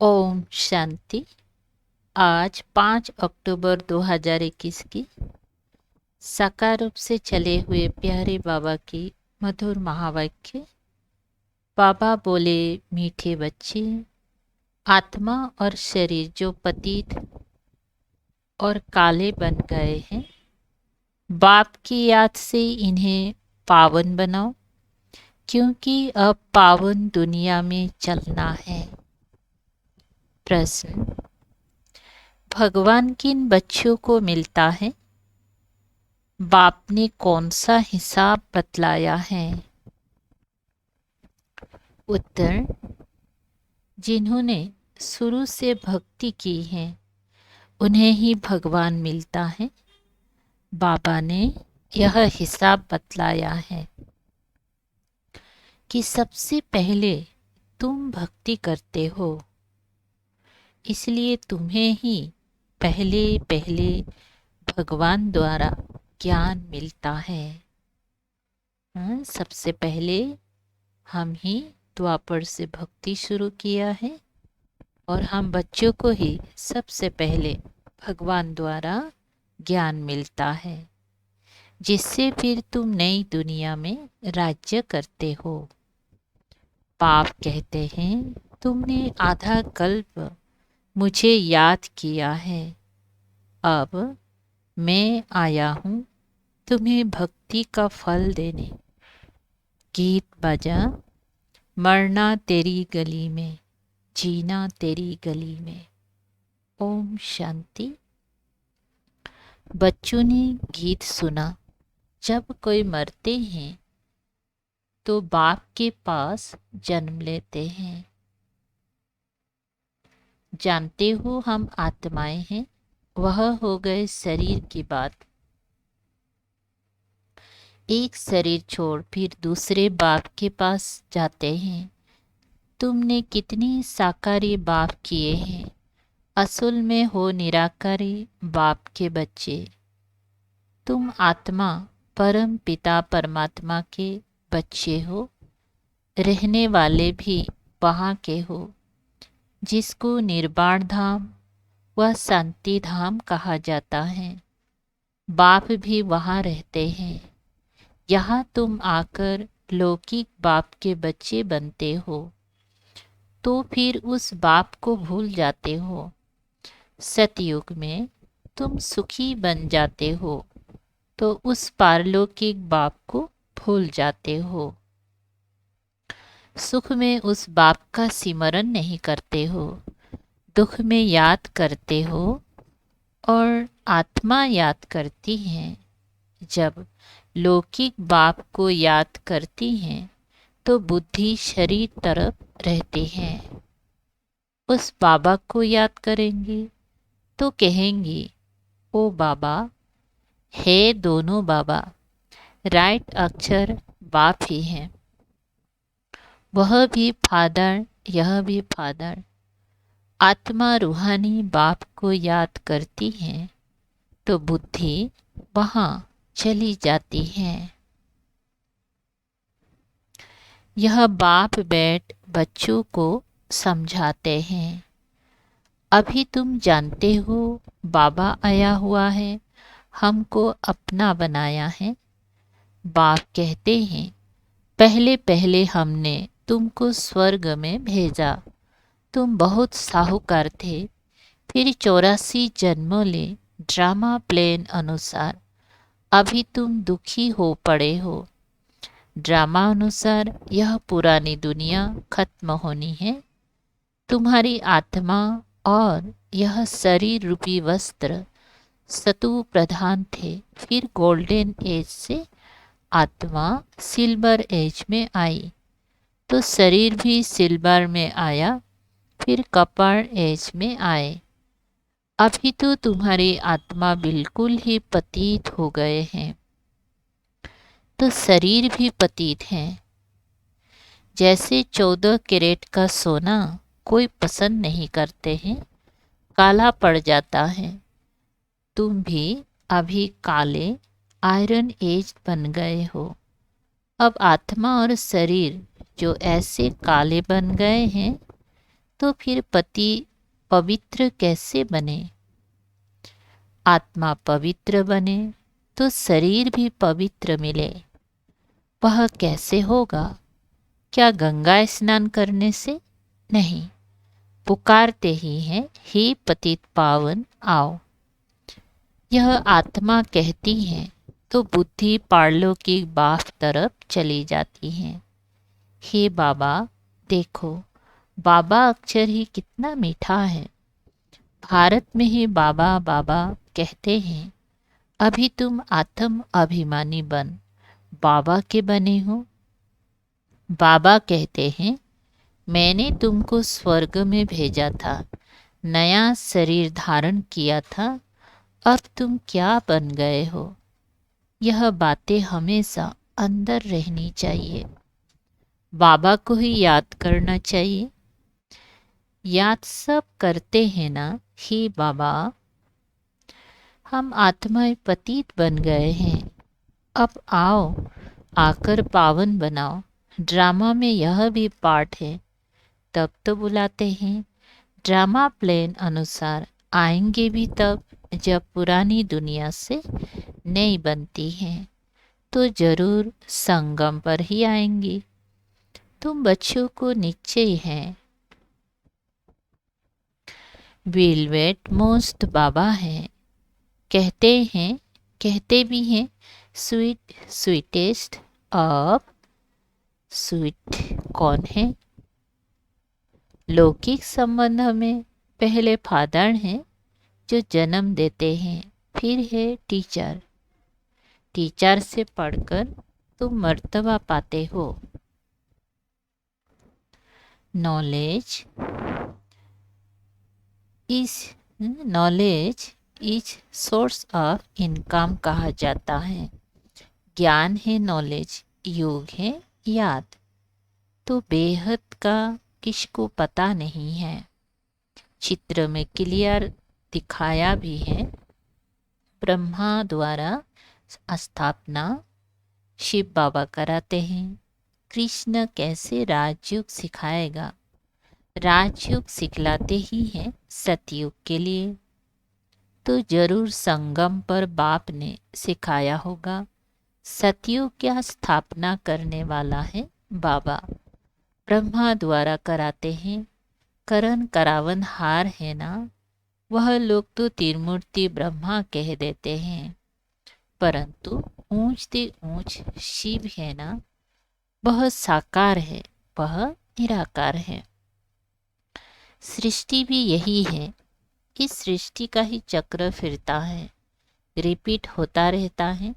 ओम शांति। आज 5 अक्टूबर 2021 की साकार रूप से चले हुए प्यारे बाबा की मधुर महावाक्य। बाबा बोले, मीठे बच्चे, आत्मा और शरीर जो पतित और काले बन गए हैं, बाप की याद से इन्हें पावन बनाओ, क्योंकि अब पावन दुनिया में चलना है। प्रश्न: भगवान किन बच्चों को मिलता है? बाप ने कौन सा हिसाब बतलाया है? उत्तर: जिन्होंने शुरू से भक्ति की है उन्हें ही भगवान मिलता है। बाबा ने यह हिसाब बतलाया है कि सबसे पहले तुम भक्ति करते हो, इसलिए तुम्हें ही पहले पहले भगवान द्वारा ज्ञान मिलता है। सबसे पहले हम ही द्वापर से भक्ति शुरू किया है और हम बच्चों को ही सबसे पहले भगवान द्वारा ज्ञान मिलता है, जिससे फिर तुम नई दुनिया में राज्य करते हो। बाप कहते हैं, तुमने आधा कल्प मुझे याद किया है, अब मैं आया हूँ तुम्हें भक्ति का फल देने। गीत बजा, मरना तेरी गली में, जीना तेरी गली में। ओम शांति। बच्चों ने गीत सुना, जब कोई मरते हैं तो बाप के पास जन्म लेते हैं। जानते हो हम आत्माएं हैं, वह हो गए शरीर की बात। एक शरीर छोड़ फिर दूसरे बाप के पास जाते हैं। तुमने कितनी साकारी बाप किए हैं, असल में हो निराकारी बाप के बच्चे। तुम आत्मा परम पिता परमात्मा के बच्चे हो, रहने वाले भी वहाँ के हो, जिसको निर्वाण धाम व शांति धाम कहा जाता है। बाप भी वहाँ रहते हैं। यहाँ तुम आकर लौकिक बाप के बच्चे बनते हो तो फिर उस बाप को भूल जाते हो। सतयुग में तुम सुखी बन जाते हो तो उस पारलौकिक बाप को भूल जाते हो। सुख में उस बाप का सिमरन नहीं करते हो, दुख में याद करते हो और आत्मा याद करती है। जब लौकिक बाप को याद करती हैं तो बुद्धि शरीर तरफ रहती है। उस बाबा को याद करेंगी तो कहेंगी, ओ बाबा है, दोनों बाबा। राइट अक्षर बाप ही है, वह भी फादर, यह भी फादर। आत्मा रूहानी बाप को याद करती है तो बुद्धि वहाँ चली जाती है। यह बाप बैठ बच्चों को समझाते हैं। अभी तुम जानते हो बाबा आया हुआ है, हमको अपना बनाया है। बाप कहते हैं, पहले पहले हमने तुमको स्वर्ग में भेजा, तुम बहुत साहूकार थे। फिर 84 जन्मों ले ड्रामा प्लेन अनुसार अभी तुम दुखी हो पड़े हो। ड्रामा अनुसार यह पुरानी दुनिया खत्म होनी है। तुम्हारी आत्मा और यह शरीर रूपी वस्त्र सतु प्रधान थे, फिर गोल्डन एज से आत्मा सिल्वर एज में आई तो शरीर भी सिल्वर में आया, फिर कपाल एज में आए। अभी तो तुम्हारी आत्मा बिल्कुल ही पतित हो गए हैं तो शरीर भी पतित है। जैसे 14 कैरेट का सोना कोई पसंद नहीं करते हैं, काला पड़ जाता है। तुम भी अभी काले आयरन एज बन गए हो। अब आत्मा और शरीर जो ऐसे काले बन गए हैं तो फिर पति पवित्र कैसे बने? आत्मा पवित्र बने तो शरीर भी पवित्र मिले। वह कैसे होगा? क्या गंगा स्नान करने से? नहीं, पुकारते ही हैं, हे पतित पावन आओ। यह आत्मा कहती है तो बुद्धि पारलौकिक बाफ तरफ चली जाती है। हे बाबा देखो, बाबा अक्षर ही कितना मीठा है। भारत में ही बाबा बाबा कहते हैं। अभी तुम आत्म अभिमानी बन बाबा के बने हो। बाबा कहते हैं, मैंने तुमको स्वर्ग में भेजा था, नया शरीर धारण किया था, अब तुम क्या बन गए हो। यह बातें हमेशा अंदर रहनी चाहिए। बाबा को ही याद करना चाहिए। याद सब करते हैं ना, हे बाबा हम आत्माएं पतित बन गए हैं, अब आओ आकर पावन बनाओ। ड्रामा में यह भी पार्ट है। तब तो बुलाते हैं। ड्रामा प्लान अनुसार आएंगे भी तब जब पुरानी दुनिया से नई बनती है, तो जरूर संगम पर ही आएंगी। तुम बच्चों को निश्चय है। वेलवेट मोस्ट बाबा है, कहते हैं, कहते भी हैं स्वीट स्वीटेस्ट ऑफ स्वीट कौन है? लौकिक संबंध में पहले फादर हैं जो जन्म देते हैं, फिर है टीचर। टीचर से पढ़कर तुम मर्तबा पाते हो। Knowledge is source of income कहा जाता है। ज्ञान है नॉलेज, योग है याद। तो बेहद का किसको पता नहीं है। चित्र में क्लियर दिखाया भी है। ब्रह्मा द्वारा स्थापना शिव बाबा कराते हैं। कृष्ण कैसे राजयोग सिखाएगा? राजयोग सिखलाते ही हैं सतयुग के लिए। तो जरूर संगम पर बाप ने सिखाया होगा। सतयुग क्या स्थापना करने वाला है बाबा। ब्रह्मा द्वारा कराते हैं। करण करावन हार है ना, वह लोग तो त्रिमूर्ति ब्रह्मा कह देते हैं, परंतु ऊंच ते ऊंच शिव है ना, वह साकार है, वह निराकार है। सृष्टि भी यही है। इस सृष्टि का ही चक्र फिरता है, रिपीट होता रहता है।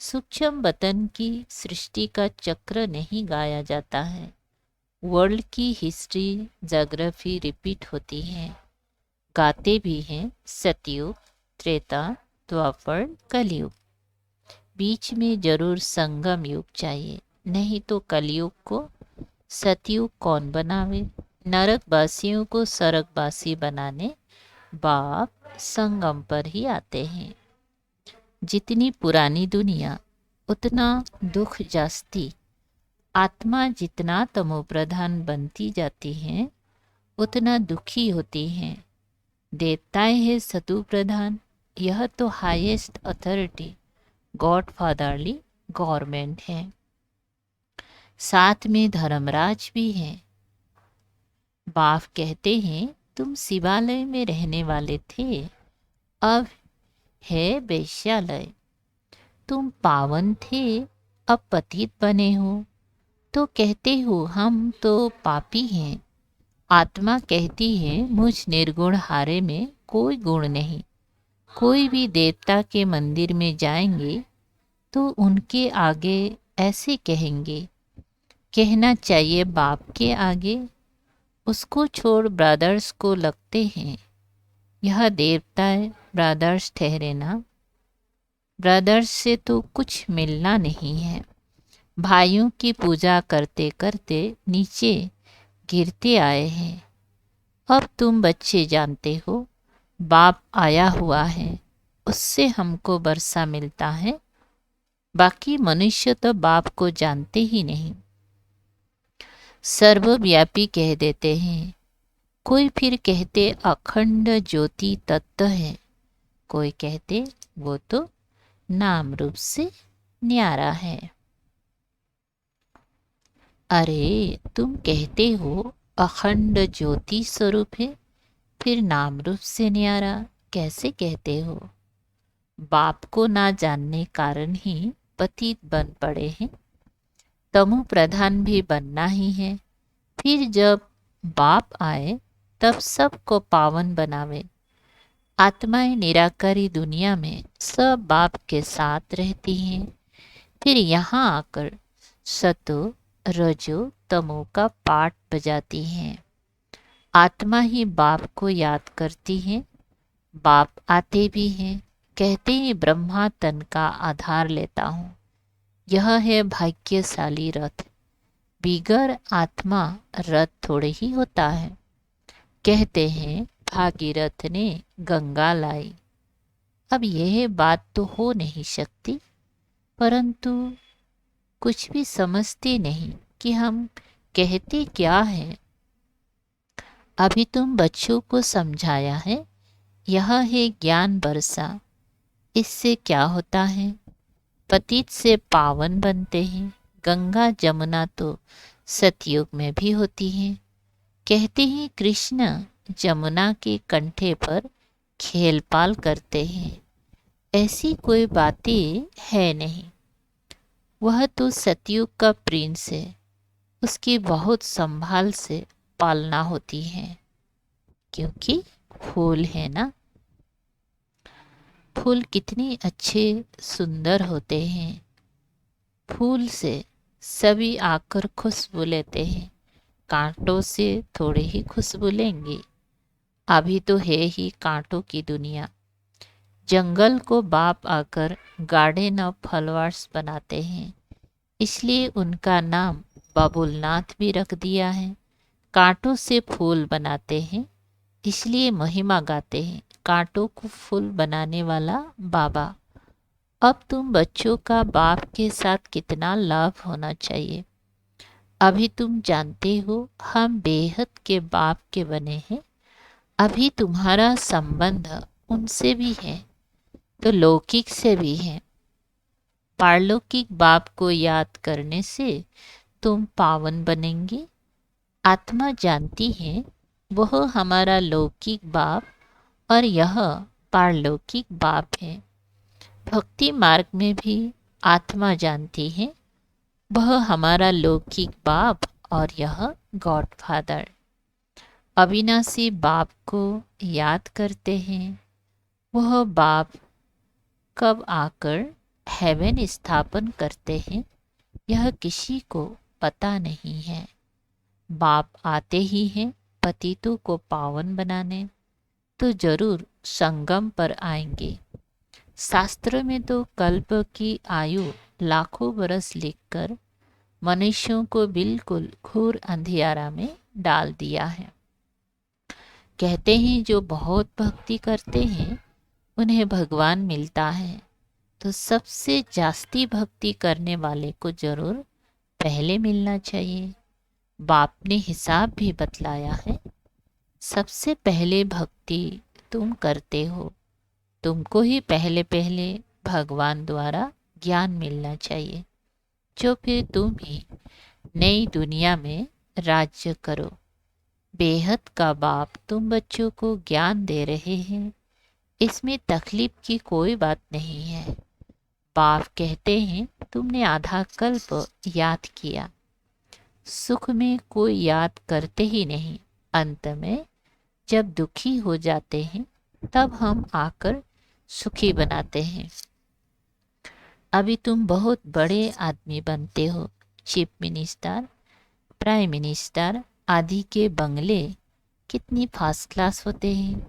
सूक्ष्म बतन की सृष्टि का चक्र नहीं गाया जाता है। वर्ल्ड की हिस्ट्री ज्योग्राफी रिपीट होती है। गाते भी हैं सतयुग, त्रेता, द्वापर, कलयुग। बीच में जरूर संगम युग चाहिए, नहीं तो कलयुग को सतयुग कौन बनावे। नरकवासियों को स्वर्गवासी बनाने बाप संगम पर ही आते हैं। जितनी पुरानी दुनिया उतना दुख जास्ती। आत्मा जितना तमोप्रधान बनती जाती है उतना दुखी होती हैं। देवताएं है सतु प्रधान। यह तो highest authority God fatherly government है। साथ में धर्मराज भी हैं। बाप कहते हैं तुम शिवालय में रहने वाले थे, अब है वैश्यालय। तुम पावन थे, अब पतित बने हो। तो कहते हो हम तो पापी हैं। आत्मा कहती है मुझ निर्गुण हारे में कोई गुण नहीं। कोई भी देवता के मंदिर में जाएंगे तो उनके आगे ऐसे कहेंगे। कहना चाहिए बाप के आगे। उसको छोड़ ब्रदर्स को लगते हैं। यह देवता ब्रदर्स ठहरे ना। ब्रदर्स से तो कुछ मिलना नहीं है। भाइयों की पूजा करते करते नीचे गिरते आए हैं। अब तुम बच्चे जानते हो बाप आया हुआ है, उससे हमको वर्षा मिलता है। बाकी मनुष्य तो बाप को जानते ही नहीं। सर्वव्यापी कह देते हैं। कोई फिर कहते अखंड ज्योति तत्व है, कोई कहते वो तो नाम रूप से न्यारा है। अरे तुम कहते हो अखंड ज्योति स्वरूप है, फिर नाम रूप से न्यारा कैसे कहते हो? बाप को ना जानने कारण ही पतित बन पड़े हैं, तमो प्रधान भी बनना ही है। फिर जब बाप आए तब सबको पावन बनावे। आत्माएं निराकारी दुनिया में सब बाप के साथ रहती हैं, फिर यहाँ आकर सतो रजो तमो का पाठ बजाती हैं। आत्मा ही बाप को याद करती है, बाप आते भी हैं, कहते हैं ब्रह्मा तन का आधार लेता हूँ। यह है भाग्यशाली रथ, बिगर आत्मा रथ थोड़े ही होता है। कहते हैं भागीरथ ने गंगा लाई। अब यह बात तो हो नहीं सकती, परंतु कुछ भी समझते नहीं कि हम कहते क्या है। अभी तुम बच्चों को समझाया है, यह है ज्ञान बरसा। इससे क्या होता है? पतित से पावन बनते हैं। गंगा जमुना तो सतयुग में भी होती हैं। कहते हैं कृष्ण जमुना के कंठे पर खेल पाल करते हैं। ऐसी कोई बातें है नहीं। वह तो सतयुग का प्रिंस है, उसकी बहुत संभाल से पालना होती है, क्योंकि फूल है ना। फूल कितने अच्छे सुंदर होते हैं। फूल से सभी आकर खुशबू लेते हैं, कांटों से थोड़े ही खुशबू लेंगे। अभी तो है ही कांटों की दुनिया। जंगल को बाप आकर गार्डन ऑफ फ्लावर्स बनाते हैं, इसलिए उनका नाम बाबुलनाथ भी रख दिया है। कांटों से फूल बनाते हैं, इसलिए महिमा गाते हैं, कांटों को फूल बनाने वाला बाबा। अब तुम बच्चों का बाप के साथ कितना लाभ होना चाहिए। अभी तुम जानते हो हम बेहद के बाप के बने हैं। अभी तुम्हारा संबंध उनसे भी है तो लौकिक से भी है। पारलौकिक बाप को याद करने से तुम पावन बनेंगे। आत्मा जानती है वह हमारा लौकिक बाप और यह पारलौकिक बाप है। भक्ति मार्ग में भी आत्मा जानती है वह हमारा लौकिक बाप और यह गॉड फादर। अविनाशी बाप को याद करते हैं। वह बाप कब आकर हेवन स्थापन करते हैं यह किसी को पता नहीं है। बाप आते ही हैं पतितों को पावन बनाने, तो जरूर संगम पर आएंगे। शास्त्र में तो कल्प की आयु लाखों बरस लिखकर मनुष्यों को बिल्कुल घोर अंधियारा में डाल दिया है। कहते हैं जो बहुत भक्ति करते हैं उन्हें भगवान मिलता है, तो सबसे जास्ती भक्ति करने वाले को जरूर पहले मिलना चाहिए। बाप ने हिसाब भी बतलाया है। सबसे पहले भक्ति तुम करते हो, तुमको ही पहले पहले भगवान द्वारा ज्ञान मिलना चाहिए, जो फिर तुम ही नई दुनिया में राज्य करो। बेहद का बाप तुम बच्चों को ज्ञान दे रहे हैं, इसमें तकलीफ की कोई बात नहीं है। बाप कहते हैं तुमने आधा कल्प याद किया, सुख में कोई याद करते ही नहीं। अंत में जब दुखी हो जाते हैं तब हम आकर सुखी बनाते हैं। अभी तुम बहुत बड़े आदमी बनते हो। चीफ मिनिस्टर, प्राइम मिनिस्टर आदि के बंगले कितनी फर्स्ट क्लास होते हैं।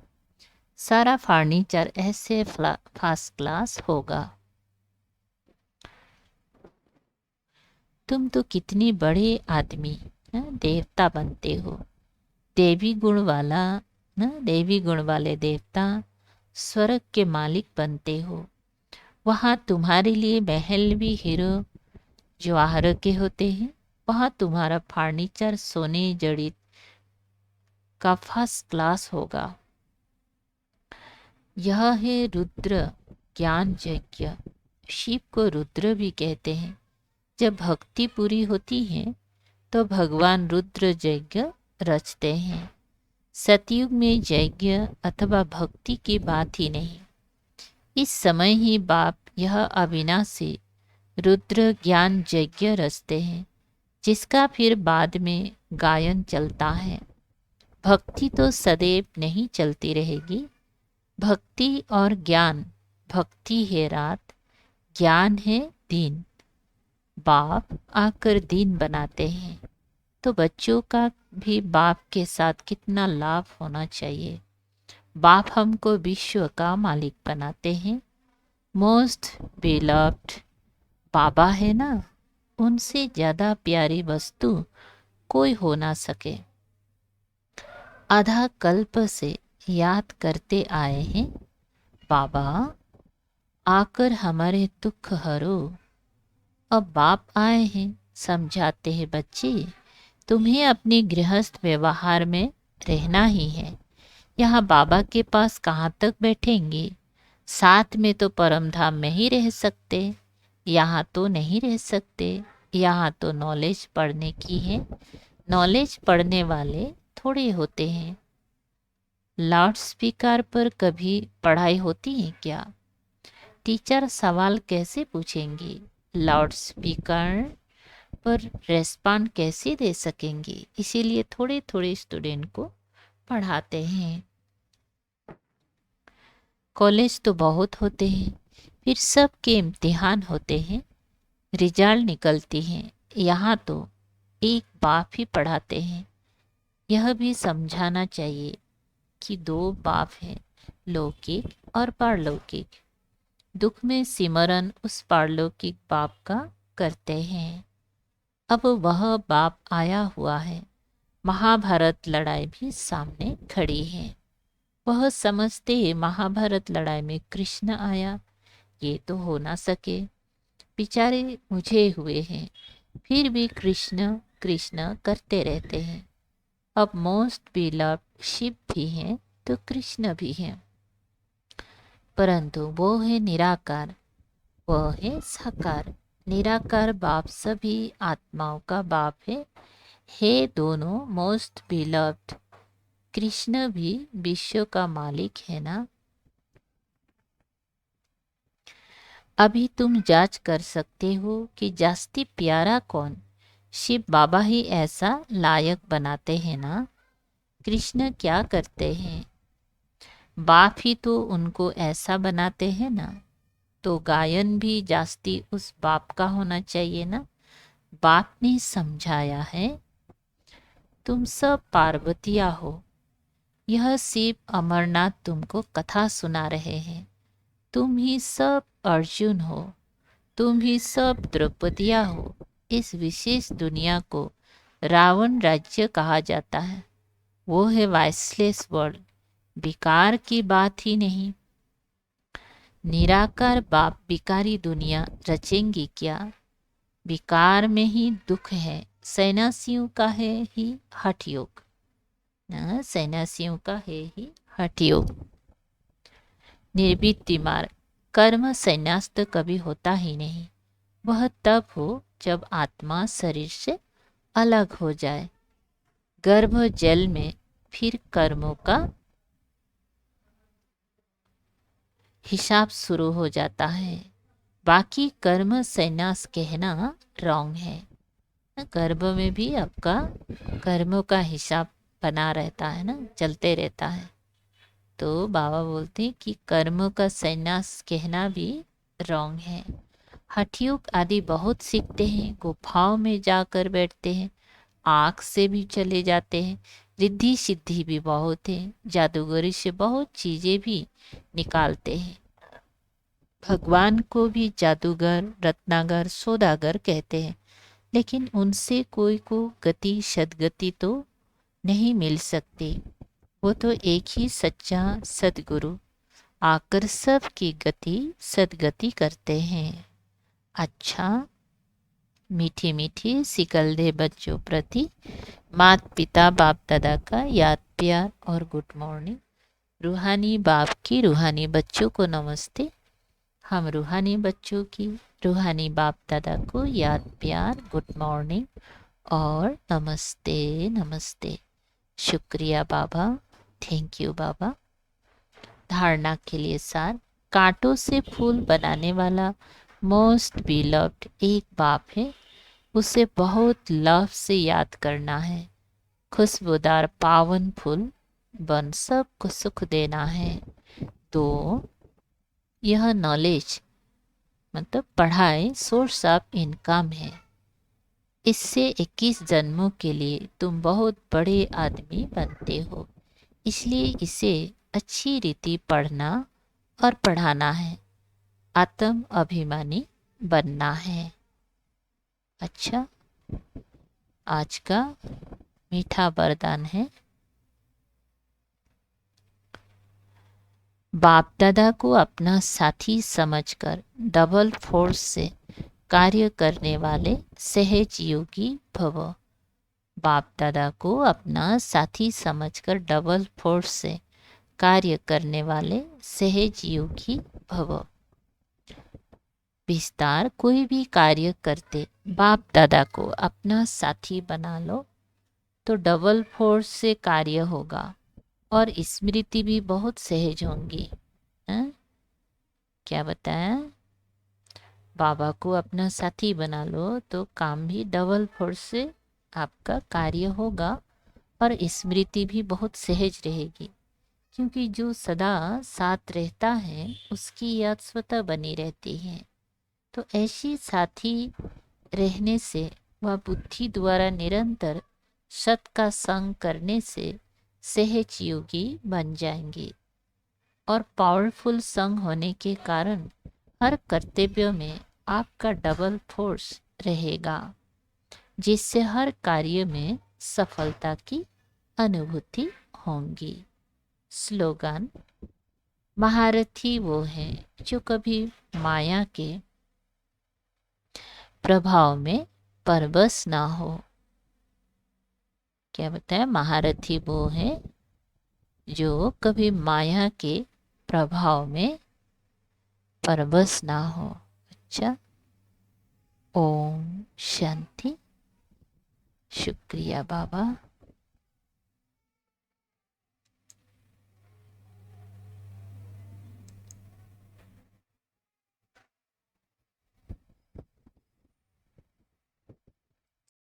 सारा फर्नीचर ऐसे फर्स्ट क्लास होगा। तुम तो कितनी बड़े आदमी देवता बनते हो। देवी गुण वाला देवी गुण वाले देवता स्वर्ग के मालिक बनते हो। वहाँ तुम्हारे लिए महल भी हीरो जवाहर के होते हैं। वहाँ तुम्हारा फर्नीचर सोने जड़ित का फर्स्ट क्लास होगा। यह है रुद्र ज्ञान यज्ञ। शिव को रुद्र भी कहते हैं। जब भक्ति पूरी होती है तो भगवान रुद्र यज्ञ रचते हैं। सतयुग में यज्ञ अथवा भक्ति की बात ही नहीं। इस समय ही बाप यह अविनाशी रुद्र ज्ञान यज्ञ रचते हैं, जिसका फिर बाद में गायन चलता है। भक्ति तो सदैव नहीं चलती रहेगी। भक्ति और ज्ञान, भक्ति है रात, ज्ञान है दिन। बाप आकर दिन बनाते हैं, तो बच्चों का भी बाप के साथ कितना लाभ होना चाहिए। बाप हमको विश्व का मालिक बनाते हैं। मोस्ट बिलव्ड बाबा है ना, उनसे ज़्यादा प्यारी वस्तु कोई हो ना सके। आधा कल्प से याद करते आए हैं, बाबा आकर हमारे दुख हरो। अब बाप आए हैं, समझाते हैं, बच्चे तुम्हें अपने गृहस्थ व्यवहार में रहना ही है। यहाँ बाबा के पास कहाँ तक बैठेंगे? साथ में तो परम धाम में ही रह सकते, यहाँ तो नहीं रह सकते। यहाँ तो नॉलेज पढ़ने की है। नॉलेज पढ़ने वाले थोड़े होते हैं। लाउड स्पीकर पर कभी पढ़ाई होती है क्या? टीचर सवाल कैसे पूछेंगे? लाउड स्पीकर पर रेस्पॉन्ड कैसे दे सकेंगे? इसीलिए थोड़े थोड़े स्टूडेंट को पढ़ाते हैं। कॉलेज तो बहुत होते हैं, फिर सबके इम्तिहान होते हैं, रिजल्ट निकलती हैं। यहाँ तो एक बाप ही पढ़ाते हैं। यह भी समझाना चाहिए कि दो बाप हैं, लौकिक और पारलौकिक। दुख में सिमरन उस पारलौकिक बाप का करते हैं। अब वह बाप आया हुआ है। महाभारत लड़ाई भी सामने खड़ी है। वह समझते हैं महाभारत लड़ाई में कृष्ण आया, ये तो हो ना सके, बेचारे मुझे हुए हैं, फिर भी कृष्ण कृष्ण करते रहते हैं। अब मोस्ट बिलव्ड शिव भी हैं तो कृष्ण भी हैं, परंतु वो है निराकार, वह है साकार। निराकार बाप सभी आत्माओं का बाप है दोनों मोस्ट बिलव्ड। कृष्ण भी विश्व का मालिक है ना। अभी तुम जांच कर सकते हो कि जास्ती प्यारा कौन? शिव बाबा ही ऐसा लायक बनाते हैं ना। कृष्ण क्या करते हैं? बाप ही तो उनको ऐसा बनाते हैं ना। तो गायन भी जास्ती उस बाप का होना चाहिए ना। बाप ने समझाया है, तुम सब पार्वतिया हो। यह शिव अमरनाथ तुमको कथा सुना रहे हैं। तुम ही सब अर्जुन हो, तुम ही सब द्रौपदिया हो। इस विशेष दुनिया को रावण राज्य कहा जाता है। वो है वाइसलेस वर्ल्ड, विकार की बात ही नहीं। निराकार बाप विकारी दुनिया रचेंगे क्या? विकार में ही दुख है। सन्यासियों का है ही हठ योग, सन्यासियों का है ही हठ योग। निर्वृत्ति मार्ग, कर्म संन्यास तो कभी होता ही नहीं। वह तब हो जब आत्मा शरीर से अलग हो जाए। गर्भ जल में फिर कर्मों का हिसाब शुरू हो जाता है। बाकी कर्म संन्यास कहना रॉन्ग है। गर्भ में भी आपका कर्मों का हिसाब बना रहता है ना, चलते रहता है। तो बाबा बोलते हैं कि कर्म का संन्यास कहना भी रॉन्ग है। हठयोग आदि बहुत सीखते हैं, गुफाओं में जाकर बैठते हैं, आँख से भी चले जाते हैं, रिद्धि सिद्धि भी बहुत है, जादूगरी से बहुत चीज़ें भी निकालते हैं। भगवान को भी जादूगर, रत्नागर, सौदागर कहते हैं, लेकिन उनसे कोई को गति सदगति तो नहीं मिल सकती। वो तो एक ही सच्चा सदगुरु आकर सबकी गति सदगति करते हैं। अच्छा, मीठी मीठी सिकल दे बच्चों प्रति माता पिता बाप दादा का याद प्यार और गुड मॉर्निंग। रूहानी बाप की रूहानी बच्चों को नमस्ते। हम रूहानी बच्चों की रूहानी बाप दादा को याद प्यार गुड मॉर्निंग और नमस्ते नमस्ते। शुक्रिया बाबा, थैंक यू बाबा। धारणा के लिए सार, कांटों से फूल बनाने वाला मोस्ट बिलव्ड एक बाप है। उसे बहुत लव से याद करना है। खुशबूदार पावन फूल बन सबको सुख देना है। तो यह नॉलेज मतलब पढ़ाई सोर्स ऑफ इनकम है। इससे 21 जन्मों के लिए तुम बहुत बड़े आदमी बनते हो। इसलिए इसे अच्छी रीति पढ़ना और पढ़ाना है। आत्म अभिमानी बनना है। अच्छा, आज का मीठा वरदान है, बाप दादा को अपना साथी समझकर डबल फोर्स से कार्य करने वाले सहज योगी भव। बाप दादा को अपना साथी समझकर डबल फोर्स से कार्य करने वाले सहज योगी भव। विस्तार, कोई भी कार्य करते बाप दादा को अपना साथी बना लो तो डबल फोर्स से कार्य होगा और स्मृति भी बहुत सहज होंगी। क्या बताया? बाबा को अपना साथी बना लो तो काम भी डबल फोर्स से आपका कार्य होगा और स्मृति भी बहुत सहज रहेगी, क्योंकि जो सदा साथ रहता है उसकी याद स्वतः बनी रहती है। तो ऐसी साथी रहने से वह बुद्धि द्वारा निरंतर सत का संग करने से सहज योगी बन जाएंगे और पावरफुल संग होने के कारण हर कर्तव्य में आपका डबल फोर्स रहेगा, जिससे हर कार्य में सफलता की अनुभूति होंगी। स्लोगन, महारथी वो है जो कभी माया के प्रभाव में परवश ना हो। क्या बताया? महारथी वो है जो कभी माया के प्रभाव में परवश ना हो। अच्छा, ओम शांति। शुक्रिया बाबा।